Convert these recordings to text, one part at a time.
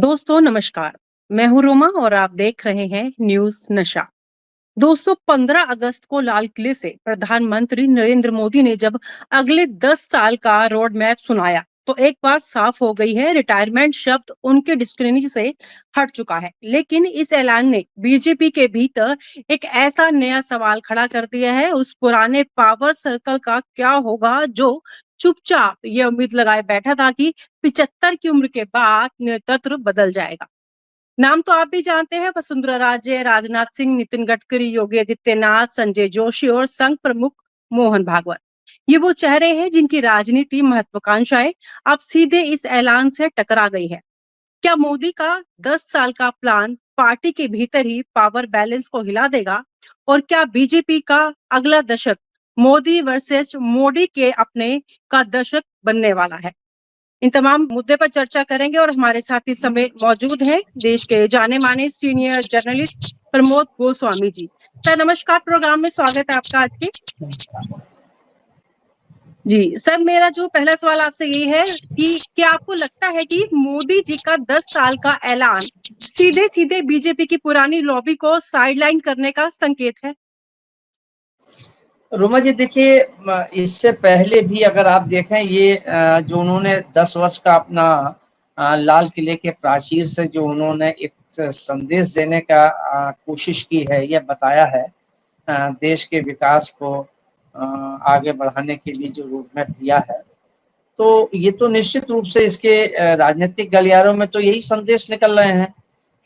दोस्तों नमस्कार। मैं हूं रोमा और आप देख रहे हैं न्यूज नशा। दोस्तों 15 अगस्त को लाल किले से प्रधानमंत्री नरेंद्र मोदी ने जब अगले 10 साल का रोड मैप सुनाया तो एक बात साफ हो गई है, रिटायरमेंट शब्द उनके डिक्शनरी से हट चुका है। लेकिन इस ऐलान ने बीजेपी के भीतर एक ऐसा नया सवाल खड़ा कर दिया है, उस पुराने पावर सर्कल का क्या होगा जो चुपचाप ये उम्मीद लगाए बैठा था कि 75 की उम्र के बाद नेतृत्व बदल जाएगा। नाम तो आप भी जानते हैं, वसुंधरा राजे, राजनाथ सिंह, नितिन गडकरी, योगी आदित्यनाथ, संजय जोशी और संघ प्रमुख मोहन भागवत। ये वो चेहरे हैं जिनकी राजनीति महत्वाकांक्षाएं अब सीधे इस ऐलान से टकरा गई है। क्या मोदी का 10 साल का प्लान पार्टी के भीतर ही पावर बैलेंस को हिला देगा? और क्या बीजेपी का अगला दशक मोदी वर्सेस मोदी के अपने का दशक बनने वाला है? इन तमाम मुद्दे पर चर्चा करेंगे और हमारे साथ इस समय मौजूद हैं देश के जाने माने senior journalist Pramod Goswami ji. Sir नमस्कार, प्रोग्राम में स्वागत है आपका आज के। जी सर, मेरा जो पहला सवाल आपसे ये है कि क्या आपको लगता है कि मोदी जी का 10 साल का ऐलान सीधे सीधे बीजेपी की पुरानी लॉबी को साइडलाइन करने का संकेत है? रोमा जी देखिए, इससे पहले भी अगर आप देखें ये जो उन्होंने 10 वर्ष का अपना लाल किले के प्राचीर से जो उन्होंने एक संदेश देने का कोशिश की है, यह बताया है देश के विकास को आगे बढ़ाने के लिए जो रोड मैप दिया है, तो ये तो निश्चित रूप से इसके राजनीतिक गलियारों में तो यही संदेश निकल रहे हैं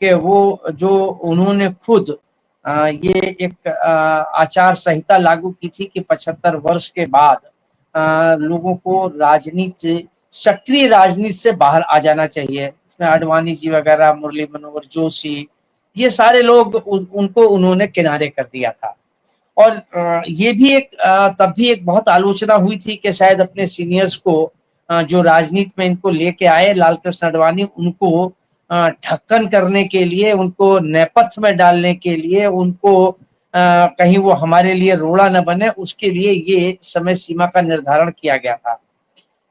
कि वो जो उन्होंने खुद ये एक आचार संहिता लागू की थी कि 75 वर्ष के बाद लोगों को राजनीति, सक्रिय राजनीति से बाहर आ जाना चाहिए। इसमें आडवाणी जी वगैरह, मुरली मनोहर जोशी, ये सारे लोग उनको उन्होंने किनारे कर दिया था। और ये भी एक तब भी एक बहुत आलोचना हुई थी कि शायद अपने सीनियर्स को जो राजनीति में इनको लेके आए लाल कृष्ण आडवाणी, उनको ढक्कन करने के लिए, उनको नेपथ्य में डालने के लिए, उनको कहीं वो हमारे लिए रोड़ा न बने, उसके लिए ये समय सीमा का निर्धारण किया गया था।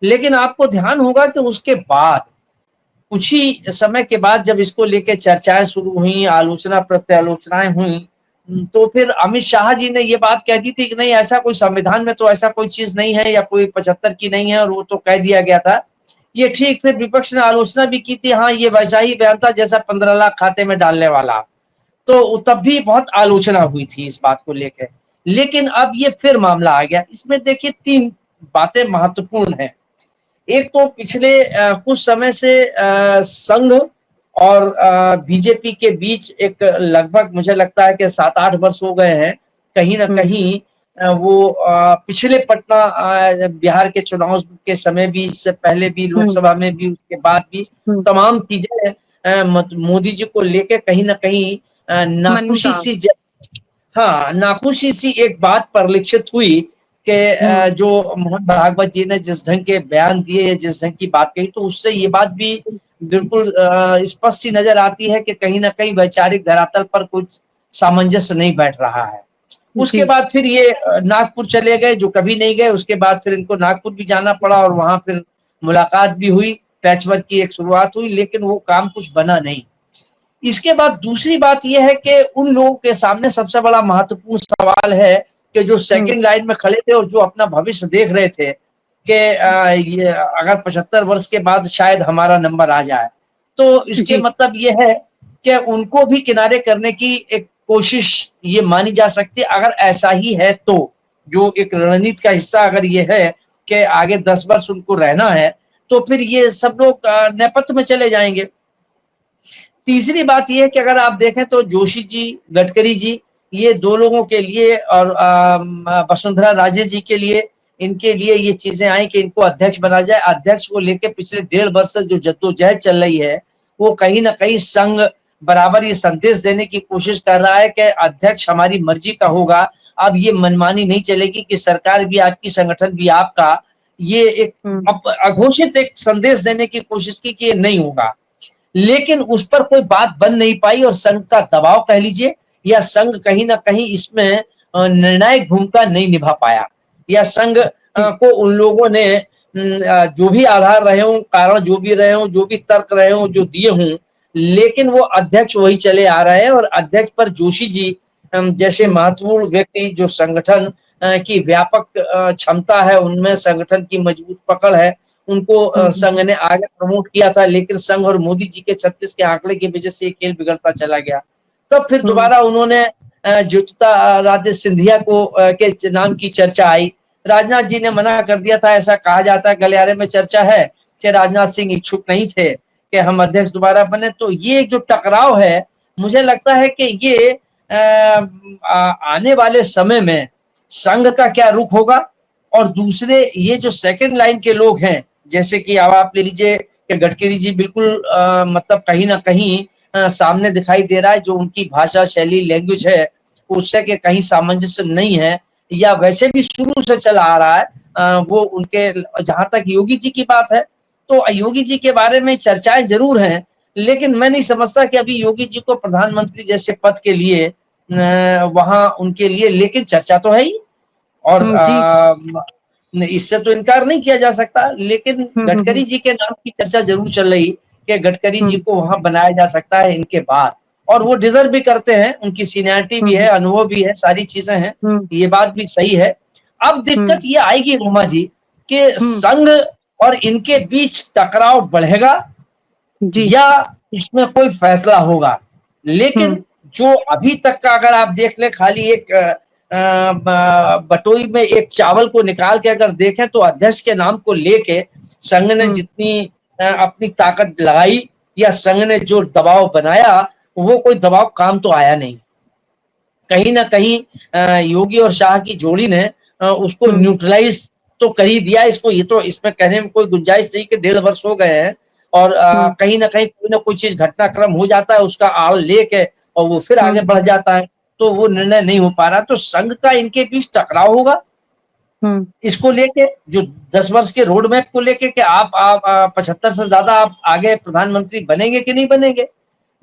लेकिन आपको ध्यान होगा कि उसके बाद कुछ ही समय के बाद जब इसको लेके चर्चाएं शुरू हुई, आलोचना प्रत्यालोचनाएं हुई, तो फिर अमित शाह जी ने ये बात कह दी थी कि नहीं, ऐसा कोई संविधान में तो ऐसा कोई चीज नहीं है या कोई 75 की नहीं है, और वो तो कह दिया गया था। ये ठीक, फिर विपक्ष ने आलोचना भी की थी, हाँ ये वैसा ही बयान था जैसा 15 लाख खाते में डालने वाला। तो तब भी बहुत आलोचना हुई थी इस बात को लेकर। लेकिन अब ये फिर मामला आ गया। इसमें देखिए 3 बातें महत्वपूर्ण हैं। एक तो पिछले कुछ समय से संघ और बीजेपी के बीच एक लगभग मुझे लगता है कि 7-8 वर्ष हो गए हैं, कहीं ना कहीं वो पिछले पटना बिहार के चुनाव के समय भी, इससे पहले भी, लोकसभा में भी, उसके बाद भी तमाम चीजें मोदी जी को लेके कहीं ना कहीं नाखुशी सी, हाँ नाखुशी सी एक बात परिलक्षित हुई कि जो मोहन भागवत जी ने जिस ढंग के बयान दिए, जिस ढंग की बात कही, तो उससे ये बात भी बिल्कुल स्पष्ट सी नजर आती है कि कहीं ना कहीं वैचारिक धरातल पर कुछ सामंजस्य नहीं बैठ रहा है। उसके बाद फिर ये नागपुर चले गए, जो कभी नहीं गए, उसके बाद फिर इनको नागपुर भी जाना पड़ा और वहां फिर मुलाकात भी हुई, पैचवर्क की एक शुरुआत हुई, लेकिन वो काम कुछ बना नहीं। इसके बाद दूसरी बात यह है कि उन लोगों के सामने सबसे बड़ा महत्वपूर्ण सवाल है कि जो सेकंड लाइन में खड़े थे और जो अपना भविष्य देख रहे थे कि ये अगर 75 वर्ष के बाद शायद हमारा नंबर आ जाए, तो इसके मतलब ये है कि उनको भी किनारे करने की एक कोशिश ये मानी जा सकती है। अगर ऐसा ही है तो जो एक रणनीति का हिस्सा अगर ये है कि आगे 10 वर्ष उनको रहना है, तो फिर ये सब लोग नेपथ्य में चले जाएंगे। तीसरी बात यह है कि अगर आप देखें तो जोशी जी, गडकरी जी, ये 2 लोगों के लिए और वसुंधरा राजे जी के लिए, इनके लिए ये चीजें आई कि इनको अध्यक्ष बना जाए। अध्यक्ष को लेके पिछले 1.5 वर्ष से जो जद्दोजहद चल रही है, वो कहीं ना कहीं संघ बराबर ये संदेश देने की कोशिश कर रहा है कि अध्यक्ष हमारी मर्जी का होगा। अब ये मनमानी नहीं चलेगी कि सरकार भी आपकी, संगठन भी आपका। ये एक अघोषित एक संदेश देने की कोशिश की कि ये नहीं होगा, लेकिन उस पर कोई बात बन नहीं पाई और संघ का दबाव कह लीजिए, या संघ कहीं ना कहीं इसमें निर्णायक भूमिका नहीं निभा पाया, या संघ को उन लोगों ने जो भी आधार रहे हों, कारण जो भी रहे हों, जो भी तर्क रहे हों, जो दिए हों, लेकिन वो अध्यक्ष वही चले आ रहे हैं और अध्यक्ष पर जोशी जी जैसे महत्वपूर्ण व्यक्ति जो संगठन की व्यापक क्षमता है, उनमें संगठन की मजबूत पकड़ है, उनको संघ ने आगे प्रमोट किया था, लेकिन संघ और मोदी जी के 36 के आंकड़े की वजह से ये खेल बिगड़ता चला गया। तब फिर दोबारा उन्होंने ज्योतिरादित्य सिंधिया को के नाम की चर्चा आई। राजनाथ जी ने मना कर दिया था, ऐसा कहा जाता है गलियारे में चर्चा है कि राजनाथ सिंह इच्छुक नहीं थे कि हम अध्यक्ष दोबारा बने। तो ये जो टकराव है, मुझे लगता है कि ये आने वाले समय में संघ का क्या रुख होगा और दूसरे ये जो सेकंड लाइन के लोग हैं, जैसे कि अब आप ले लीजिए कि गडकरी जी बिल्कुल मतलब कहीं न कहीं सामने दिखाई दे रहा है, जो उनकी भाषा शैली लैंग्वेज है, उससे के कहीं सामंजस्य नहीं है या वैसे भी शुरू से चला आ रहा है। वो उनके जहाँ तक योगी जी की बात है, तो योगी जी के बारे में चर्चाएँ ज़रूर हैं, लेकिन मैं नहीं समझता कि अभी योगी जी को प्रधानमंत्री जैसे पद के लिए वहाँ उनके लिए लेकिन चर्चा तो है ही और जी। इससे तो इनकार नहीं किया जा सकता, लेकिन गडकरी जी के नाम की चर्चा ज़रूर चल रही कि गडकरी जी को वहाँ बनाया जा सकता है इनके बाद और वो डिज़र्व भी करते हैं, उनकी सीनियरिटी भी है, अनुभव भी है, सारी चीज़ें हैं, ये बात भी सही है। अब दिक्कत ये आएगी रोमा जी कि संघ और इनके बीच टकराव बढ़ेगा जी। या इसमें कोई फैसला होगा। लेकिन जो अभी तक का अगर आप देख लें खाली एक बटोई में एक चावल को निकाल के अगर देखें तो अध्यक्ष के नाम को लेके संघ ने जितनी अपनी ताकत लगाई या संघ ने जो दबाव बनाया, वो कोई दबाव काम तो आया नहीं। कहीं न कहीं योगी और शाह की जोड़ी ने उसको न्यूट्रलाइज़ तो कर ही दिया। इसको ये तो इसमें कहने में कोई गुंजाइश नहीं कि 1.5 वर्ष हो गए हैं और कहीं न कहीं कोई न कोई चीज़ घटनाक्रम हो जाता है, उसका आड़ लेके और वो फिर आगे बढ़ जाता है, तो वो निर्णय नहीं हो पा रहा। तो संघ का इनके बीच टकराव होगा इसको लेके जो 10 वर्ष के रोड मैप को लेके कि आप 75 से ज़्यादा आप आगे प्रधानमंत्री बनेंगे कि नहीं बनेंगे?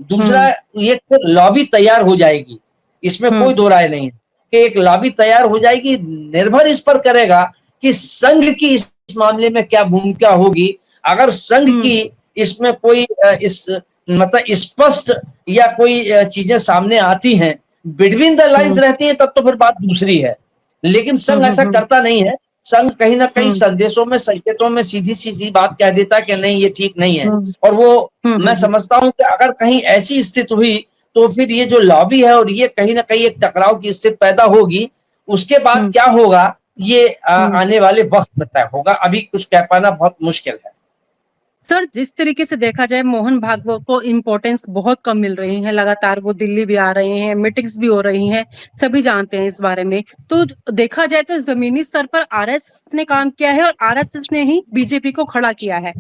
दूसरा ये फिर लॉबी तैयार हो जाएगी, इसमें कोई दो राय नहीं है कि एक लॉबी तैयार हो जाएगी, निर्भर इस पर करेगा कि संघ की इस मामले में क्या भूमिका होगी। अगर संघ की इसमें कोई इस मतलब स्पष्ट या कोई चीज़ें सामने आती हैं, बिटवीन द लाइन्स रहती हैं तब तो फिर बात दूसरी है। लेकिन संघ ऐसा करता नहीं है, संघ कहीं न कहीं संदेशों में, संकेतों में सीधी-सीधी बात कह देता है कि नहीं ये ठीक नहीं है और वो मैं समझता हूँ कि अगर कहीं ऐसी स्थिति हुई, तो फिर ये जो लॉबी है और ये कहीं न कहीं एक टकराव की स्थिति पैदा होगी। उसके बाद क्या होगा, ये आने वाले वक़्त में तय होगा, अभी कुछ कह पाना बहुत मुश्किल है। सर, जिस तरीके से देखा जाए मोहन भागवत को इम्पोर्टेंस बहुत कम मिल रही है, लगातार वो दिल्ली भी आ रहे हैं, मीटिंग्स भी हो रही हैं, सभी जानते हैं इस बारे में। तो देखा जाए तो ज़मीनी स्तर पर आरएसएस ने काम किया है और आरएसएस ने ही बीजेपी को खड़ा किया है।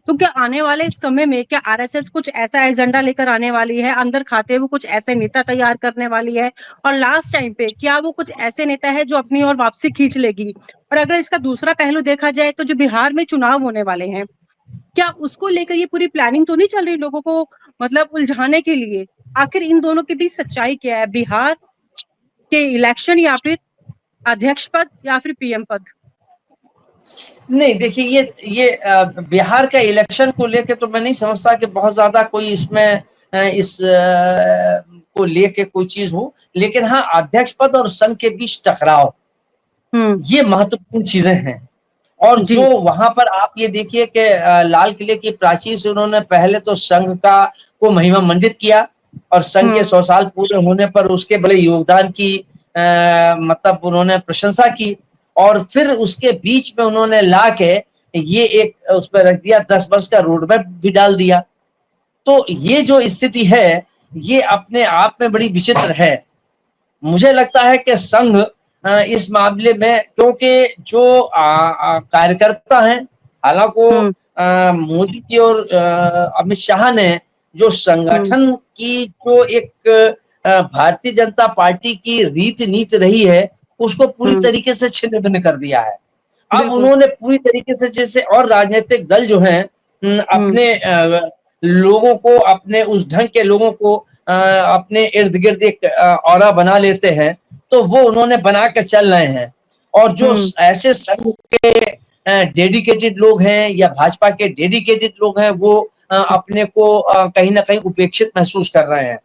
तो क्या आने वाले समय में क्या आरएसएस कुछ ऐसा एजेंडा लेकर आने वाली है, अंदर खाते हुए कुछ ऐसे नेता तैयार करने वाली है? और लास्ट टाइम पे क्या वो कुछ ऐसे नेता है जो अपनी ओर वापसी खींच लेगी? और अगर इसका दूसरा पहलू देखा जाए तो जो बिहार में चुनाव होने वाले हैं, क्या उसको लेकर ये पूरी प्लानिंग तो नहीं चल रही लोगों को मतलब उलझाने के लिए? आखिर इन दोनों के बीच सच्चाई क्या है? बिहार के इलेक्शन या फिर अध्यक्ष पद या फिर पीएम पद? नहीं देखिए ये बिहार का इलेक्शन को लेके तो मैं नहीं समझता कि बहुत ज़्यादा कोई इसमें इस को लेके कोई चीज़ हो, लेकिन हाँ, अध्यक्ष पद और संघ के बीच टकराव, ये महत्वपूर्ण चीज़ें हैं। और जी। जो वहाँ पर आप ये देखिए कि लाल किले की प्राचीर से उन्होंने पहले तो संघ का को महिमा मंडित किया और संघ के 100 साल पूरे होने पर उसके बड़े योगदान की मतलब उन्होंने प्रशंसा की और फिर उसके बीच में उन्होंने लाके ये एक उस पे रख दिया 10 वर्ष का रोड मैप भी डाल दिया। तो ये जो स्थिति है, ये अपने आप में बड़ी विचित्र है। मुझे लगता है कि संघ इस मामले में क्योंकि जो कार्यकर्ता हैं, हालाँकि मोदी जी और अमित शाह ने जो संगठन की जो एक भारतीय जनता पार्टी की रीति-नीति रही है, उसको पूरी तरीके से छिन्न-भिन्न कर दिया है। अब बिल्कुल। उन्होंने पूरी तरीके से जैसे और राजनीतिक दल जो हैं अपने लोगों को अपने उस ढंग के लोगों को अपने इर्द-गिर्द एक औरा बना लेते हैं, तो वो उन्होंने बना के चल रहे हैं। और जो ऐसे संघ के डेडिकेटेड लोग हैं या भाजपा के डेडिकेटेड लोग हैं, वो अपने को कहीं न कहीं उपेक्षित महसूस कर रहे हैं।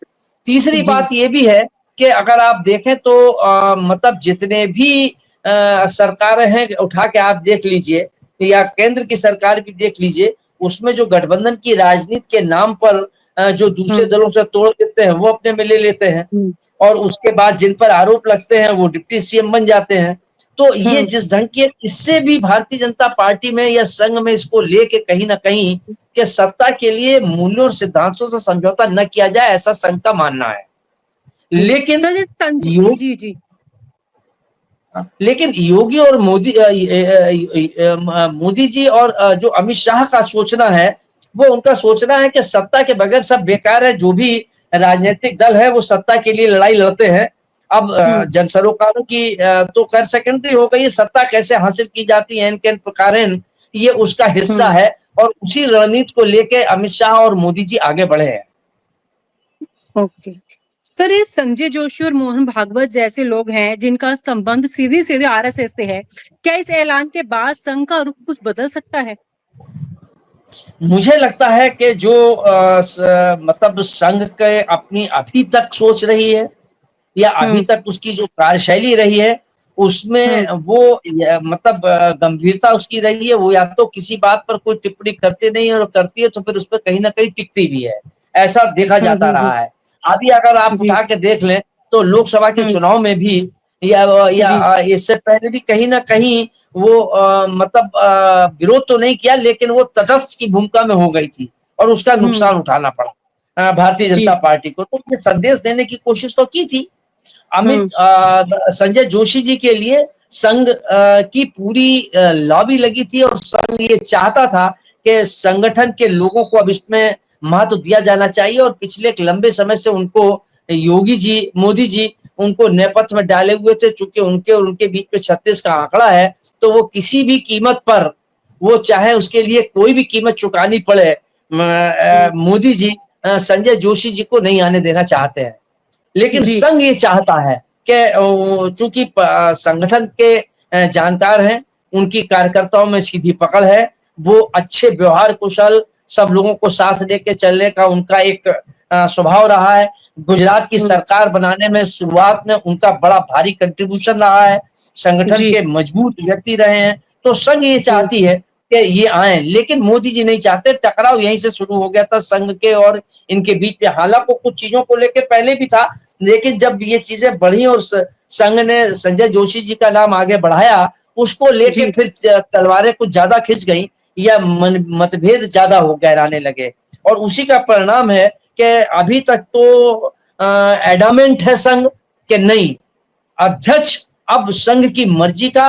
तीसरी जी। बात ये भी है कि अगर आप देखें तो मतलब जितने भी सरकारें हैं उठा के आप देख लीजिए या केंद्र की सरकार भी देख लीजिए, उसमें जो गठबंधन की राजनीति के नाम पर जो दूसरे हुँ, दलों से तोड़ देते हैं, वो अपने में ले लेते हैं हुँ, और उसके बाद जिन पर आरोप लगते हैं, वो डिप्टी सीएम बन जाते हैं। तो ये हुँ। जिस ढंग की इससे भी भारतीय जनता पार्टी में या संघ में इसको लेके कहीं न कहीं कि सत्ता के लिए मूल्यों और सिद्धांतों से समझौता न किया जाए, ऐसा संघ का मानना है। जी। लेकिन सर ये संजय योग जी, जी। लेकिन योगी और मोदी जी और जो अमित शाह का सोचना है, वो उनका सोचना है कि सत्ता के बगैर सब बेकार है, जो भी राजनीतिक दल है वो सत्ता के लिए लड़ाई लड़ते हैं। अब हुँ, जन सरोकारों की तो खैर सेकेंडरी हो गई, सत्ता कैसे हासिल की जाती है इनके प्रकारेण, ये उसका हिस्सा हुँ। है और उसी रणनीति को लेके अमित शाह और मोदी जी आगे बढ़े हैं। ओके। सर ये संजय जोशी और मोहन भागवत जैसे लोग हैं जिनका संबंध सीधे-सीधे आरएसएस से है। क्या इस ऐलान के बाद संघ का रुख कुछ बदल सकता है? मुझे लगता है कि जो मतलब संघ के अपनी अभी तक सोच रही है या अभी हुँ, तक उसकी जो कार्यशैली रही है, उसमें हुँ, वो मतलब गंभीरता उसकी रही है, वो या तो किसी बात पर कोई टिप्पणी करते नहीं है और करती है तो फिर उस पे कहीं न कहीं टिकती भी है। ऐसा देखा हुँ, जाता हुँ, हुँ। रहा है। अभी अगर आप जी, उठा के देख लें, तो लोकसभा के हुँ, चुनाव में भी जी, इससे पहले भी कहीं न कहीं वो मतलब विरोध तो नहीं किया लेकिन वो तटस्थ की भूमिका में हो गई थी और उसका हुँ, नुकसान उठाना पड़ा भारतीय जी, जनता पार्टी को। तो ये संदेश देने की कोशिश तो की थी। हुँ, संजय जोशी जी के लिए संघ की पूरी लॉबी लगी थी और संघ ये चाहता था कि संगठन के लोगों को अब इसमें महत्व दिया जाना चाहिए और पिछले एक लंबे समय से उनको योगी जी, मोदी जी उनको नेपथ्य में डाले हुए थे चूंकि उनके और उनके बीच में 36 का आंकड़ा है, तो वो किसी भी कीमत पर वो चाहे उसके लिए कोई भी कीमत चुकानी पड़े हुँ, मोदी जी संजय जोशी जी को नहीं आने देना चाहते हैं। लेकिन जी, संघ ये चाहता है कि चूंकि संगठन के जानकार हैं, उनकी कार्यकर्ताओं में सीधी पकड़ है, वो अच्छे व्यवहार कुशल, सब लोगों को साथ लेके चलने का उनका एक स्वभाव रहा है। गुजरात की हुँ, सरकार बनाने में शुरुआत में उनका बड़ा भारी कंट्रीब्यूशन रहा है, संगठन जी, के मजबूत व्यक्ति रहे हैं, तो संघ ये हुँ, चाहती है कि ये आएँ, लेकिन मोदी जी नहीं चाहते, टकराव यहीं से शुरू हो गया था संघ के और इनके बीच में। हालाँकि कुछ चीज़ों को लेके पहले भी था, लेकिन जब ये चीजें बढ़ी और संघ ने संजय जोशी जी का नाम आगे बढ़ाया, उसको लेके जी, फिर तलवारें कुछ ज्यादा खिंच गई या मतभेद ज्यादा हो गहराने लगे और उसी का परिणाम है कि अभी तक तो एडामेंट है संघ कि नहीं, अध्यक्ष अब संघ की मर्जी का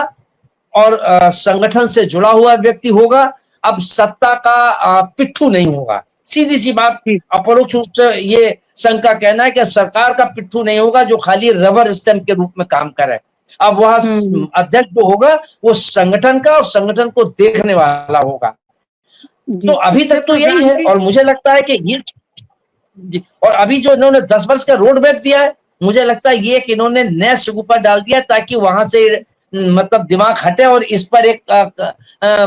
और संगठन से जुड़ा हुआ व्यक्ति होगा, अब सत्ता का पिट्ठू नहीं होगा। सीधी-सी बात जी, अपरोक्ष रूप से ये संघ का कहना है कि अब सरकार का पिट्ठू नहीं होगा जो खाली रबर स्टैम्प के रूप में काम करे। अब वहाँ हुँ, हुँ, अध्यक्ष जो होगा वो संगठन का और संगठन को देखने वाला होगा। तो जी। अभी सर तक तो यही प्रोग्राम है की और मुझे लगता है कि ये जी, और अभी जो इन्होंने 10 वर्ष का रोड मैप दिया है, मुझे लगता है ये कि इन्होंने नए ऊपर डाल दिया ताकि वहां से मतलब दिमाग हटे और इस पर एक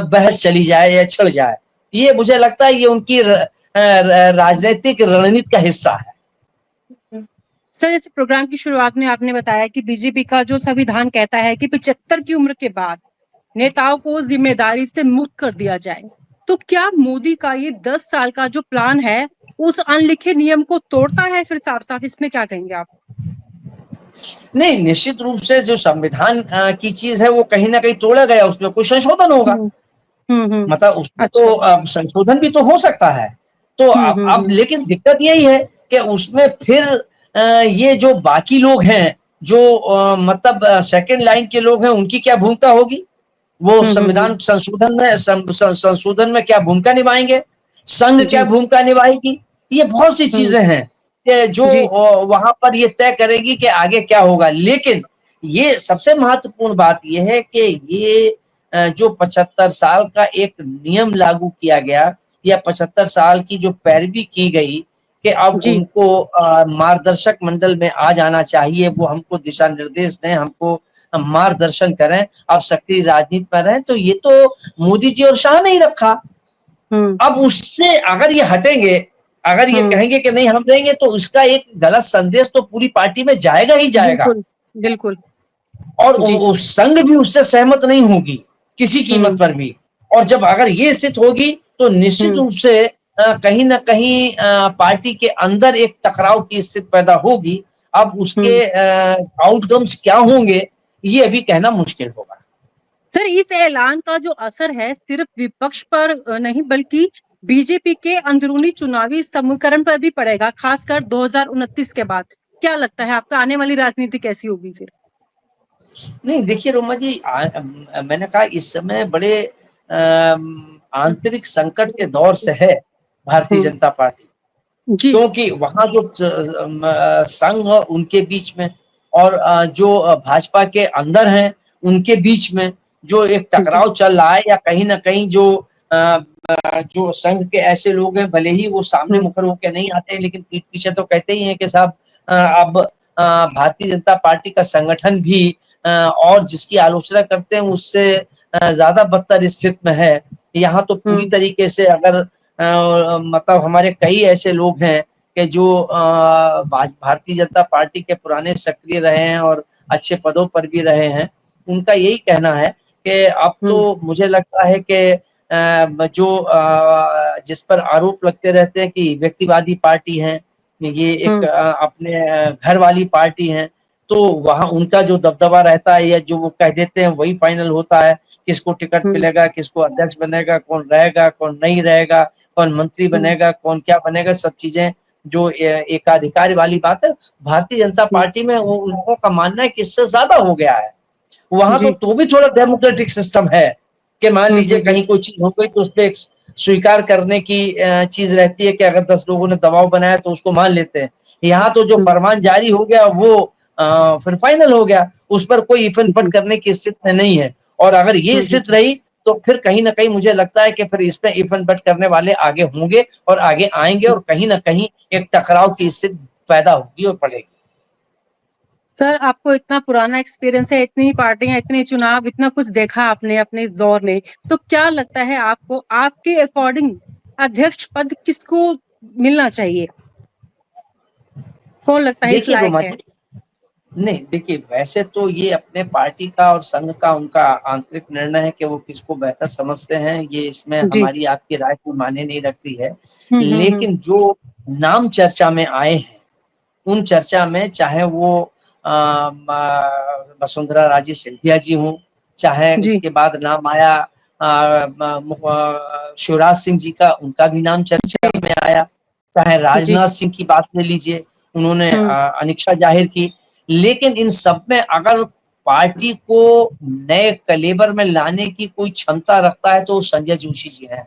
बहस चली जाए या छिड़ जाए। ये मुझे लगता है ये उनकी राजनीतिक रणनीति का हिस्सा है। हुँ। सर जैसे प्रोग्राम की शुरुआत में आपने बताया कि बीजेपी का जो संविधान कहता है कि 75 की उम्र के बाद नेताओं को जिम्मेदारी से मुक्त कर दिया जाए। तो क्या मोदी का ये 10 साल का जो प्लान है, उस अनलिखे नियम को तोड़ता है फिर साफ-साफ इसमें क्या कहेंगे आप? नहीं, निश्चित रूप से जो संविधान की चीज़ है वो कहीं न कहीं तोड़ा गया, उसमें कुछ संशोधन होगा। हुँ, हुँ, हुँ। मतलब उसमें तो अच्छा। संशोधन भी तो हो सकता है। तो हुँ, हुँ, अब हुँ। लेकिन दिक्कत यही है कि उसमें फिर ये जो बाकी लोग हैं, जो मतलब सेकंड लाइन के लोग हैं, उनकी क्या भूमिका होगी? वो हुँ, हुँ, हुँ। संविधान संशोधन में संशोधन में क्या भूमिका निभाएँगे? संघ क्या जी। भूमिका निभाएगी? ये बहुत सी हुँ, चीज़ें हैं कि जो जी, वहाँ पर ये तय करेगी कि आगे क्या होगा। लेकिन ये सबसे महत्वपूर्ण बात ये है कि ये जो 75 साल का एक नियम लागू किया गया या 75 साल की जो पैरवी की गई कि अब जी। उनको मार्गदर्शक मंडल में आ जाना चाहिए, वो हमको दिशा निर्देश दें, हमको मार्गदर्शन करें, अब सक्रिय राजनीति में रहें, तो ये तो मोदी जी और शाह ने ही रखा। हुँ, अब उससे अगर ये हटेंगे, अगर ये हुँ, कहेंगे कि नहीं हम रहेंगे, तो उसका एक गलत संदेश तो पूरी पार्टी में जाएगा ही जाएगा। बिल्कुल, बिल्कुल। और जी। वो संघ भी उससे सहमत नहीं होगी, किसी कीमत हुँ, पर भी। और जब अगर ये स्थिति होगी, तो निश्चित हुँ, रूप से कहीं न कहीं पार्टी के अंदर एक टकराव की स्थिति पैदा होगी। अब उसके हुँ। आउटकम्स क्या होंगे, ये अभी कहना मुश्किल होगा। सर, इस ऐलान का जो असर है सिर्फ़ विपक्ष पर नहीं बल्कि बीजेपी के अंदरूनी चुनावी समीकरण पर भी पड़ेगा, खासकर 2029 के बाद। क्या लगता है आपका आने वाली राजनीति कैसी होगी फिर? नहीं देखिए रोमा जी, मैंने कहा इस समय बड़े हुँ, आंतरिक संकट के दौर से है भारतीय हुँ, जनता पार्टी। जी, क्योंकि वहाँ जो संघ और उनके बीच में और जो भाजपा के अंदर हैं, उनके बीच में जो एक जी, टकराव चल रहा है, या कहीं न कहीं जो संघ के ऐसे लोग हैं, भले ही वो सामने हुँ, मुखर होके नहीं आते, लेकिन पीठ पीछे तो कहते ही हैं कि साहब अब भारतीय जनता पार्टी का संगठन भी और जिसकी आलोचना करते हैं उससे ज़्यादा बदतर स्थिति में है। यहाँ तो पूरी हुँ, तरीके से अगर मतलब हमारे कई ऐसे लोग हैं कि जो भारतीय जनता पार्टी के पुराने सक्रिय रहे हैं और अच्छे पदों पर भी रहे हैं। उनका यही कहना है कि अब हुँ, तो मुझे लगता है कि जिस पर आरोप लगते रहते हैं कि व्यक्तिवादी पार्टी है, ये एक हुँ, अपने घर वाली पार्टी है, तो वहाँ उनका जो दबदबा रहता है या जो वो कह देते हैं वही फाइनल होता है। किसको टिकट हुँ, मिलेगा, किसको अध्यक्ष बनेगा, कौन रहेगा, कौन नहीं रहेगा, कौन मंत्री हुँ, बनेगा, कौन क्या बनेगा, सब चीज़ें जो एकाधिकार वाली बात है, भारतीय जनता हुँ, पार्टी में वो उन लोगों का मानना है कि इससे ज़्यादा हो गया है। वहाँ जी, तो भी थोड़ा डेमोक्रेटिक सिस्टम है, कि मान हुँ, लीजिए हुँ, हुँ, कहीं कोई चीज़ हो गई तो उसपे एक स्वीकार करने की चीज़ रहती है कि अगर 10 लोगों ने दबाव बनाया तो उसको मान लेते हैं। यहाँ तो जो हुँ, फरमान जारी हो गया वो फिर फाइनल हो गया, उस पर कोई इफ़न-पट जी, करने की स्थिति में नहीं है। और अगर ये हुँ, हुँ, स्थिति रही तो फिर कहीं न कहीं मुझे लगता है कि फिर इसमें इफ़न-पट करने वाले आगे होंगे और आगे आएँगे, हुँ। और कहीं न कहीं एक टकराव की स्थिति पैदा होगी और पड़ेगी। सर, आपको इतना पुराना एक्सपीरियंस है, इतनी पार्टियाँ, इतने चुनाव, इतना कुछ देखा आपने अपने इस दौर में। तो क्या लगता है आपको, आपके अकॉर्डिंग अध्यक्ष पद किसको मिलना चाहिए? कौन लगता है इस देखिए लायक रोमा है? जी, नहीं, देखिए वैसे तो ये अपने पार्टी का और संघ का उनका आंतरिक निर्णय है कि वो किसको बेहतर समझते हैं, ये इसमें जी। हमारी आपकी राय कोई मायने नहीं रखती है। हुँ, हुँ, हुँ। लेकिन जो नाम चर्चा में आए हैं, उन चर्चा में चाहे वो अ, म वसुंधरा राजे सिंधिया जी हों, चाहे जी, इसके बाद नाम आया शिवराज सिंह जी का, उनका भी नाम चर्चा जी, में आया, चाहे जी। राजनाथ सिंह की बात ले लीजिए, उन्होंने हुँ, अनिच्छा जाहिर की। लेकिन इन सब में अगर पार्टी को नए कलेवर में लाने की कोई क्षमता रखता है तो वो संजय जोशी जी हैं।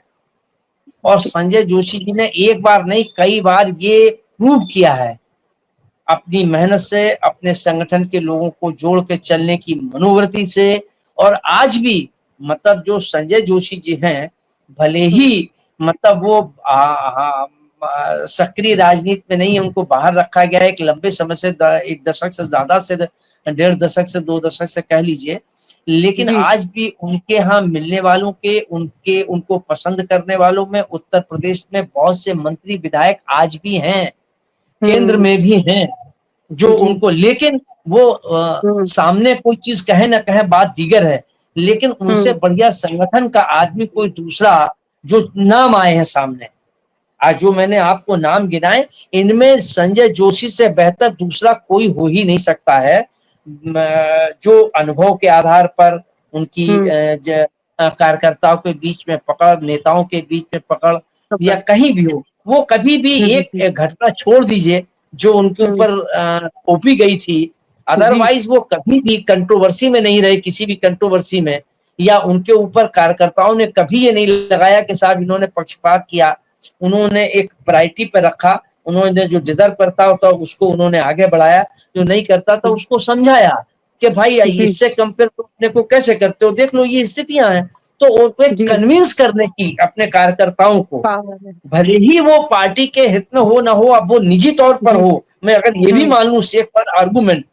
और जी, संजय जोशी जी ने एक बार नहीं कई बार ये प्रूव किया है, अपनी मेहनत से, अपने संगठन के लोगों को जोड़ के चलने की मनोवृत्ति से। और आज भी मतलब जो संजय जोशी जी हैं, भले हुँ, ही मतलब वो सक्रिय राजनीति में नहीं है, उनको बाहर रखा गया है एक लंबे समय से 1 दशक से ज़्यादा से 1.5 दशक से 2 दशक से कह लीजिए। लेकिन जी। आज भी उनके यहाँ मिलने वालों के उनके उनको पसंद करने वालों में उत्तर प्रदेश में बहुत से मंत्री विधायक आज भी हैं, केंद्र हुँ, में भी हैं। जो जी। उनको, लेकिन वो हुँ, सामने कोई चीज़ कहे ना कहे बात दीगर है। लेकिन उनसे हुँ, बढ़िया संगठन का आदमी कोई दूसरा जो नाम आए हैं सामने, आज जो मैंने आपको नाम गिनाए, इनमें संजय जोशी से बेहतर दूसरा कोई हो ही नहीं सकता है। जो अनुभव के आधार पर उनकी हुँ, कार्यकर्ताओं के बीच में पकड़, नेताओं के बीच में पकड़, या पकड़। कहीं भी हो, वो कभी भी हुँ, हुँ, एक हुँ, घटना छोड़ दीजिए जो उनके हुँ, ऊपर थोपी गई थी। जी, अदरवाइज़ वो कभी भी कंट्रोवर्सी में नहीं रहे, किसी भी कंट्रोवर्सी में, या उनके ऊपर कार्यकर्ताओं ने कभी ये नहीं लगाया कि साहब इन्होंने पक्षपात किया। उन्होंने एक प्रायोरिटी पे रखा, उन्होंने जो डिज़र्व करता था उसको उन्होंने आगे बढ़ाया, जो नहीं करता था हुँ, उसको समझाया कि भाई जी, इससे कंपेयर तुम अपने को कैसे करते हो? देख लो ये स्थितियाँ हैं। तो उनको एक जी, कन्विंस करने की अपने कार्यकर्ताओं को, पावर है। भले ही वो पार्टी के हित में हो ना हो, अब वो निजी तौर पर जी, हो, मैं अगर ये भी हुँ, मान लूँ सेफ फॉर आर्गुमेंट,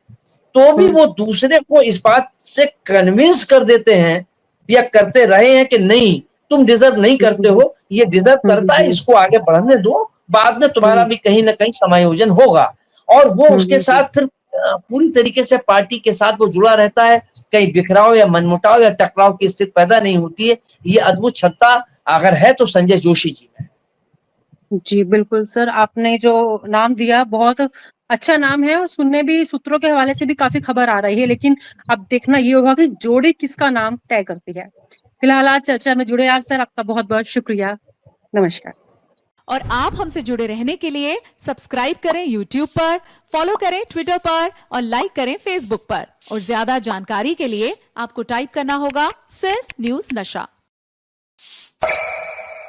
तो भी हुँ, वो दूसरे को इस बात से कन्विंस कर देते हैं या करते रहे हैं कि नहीं, तुम डिजर्व नहीं करते हो, ये डिजर्व करता है, इसको आगे बढ़ने दो, बाद में तुम्हारा भी कहीं ना कहीं समायोजन होगा। और वो उसके साथ फिर पूरी तरीके से पार्टी के साथ वो जुड़ा रहता है, कहीं बिखराव या मनमुटाव या टकराव की स्थिति पैदा नहीं होती है। ये अद्भुत क्षमता अगर है तो संजय जोशी जी में। जी, बिल्कुल सर, आपने जो नाम दिया बहुत अच्छा नाम है और सुनने भी सूत्रों के हवाले से भी काफ़ी खबर आ रही है, लेकिन अब देखना ये होगा कि जोड़ी किसका नाम तय करती है। फिलहाल आज चर्चा में जुड़े आप सर, आपका बहुत-बहुत शुक्रिया। नमस्कार। और आप हमसे जुड़े रहने के लिए सब्सक्राइब करें YouTube पर, फॉलो करें ट्विटर पर और लाइक करें Facebook पर। और ज्यादा जानकारी के लिए आपको टाइप करना होगा सिर्फ न्यूज नशा।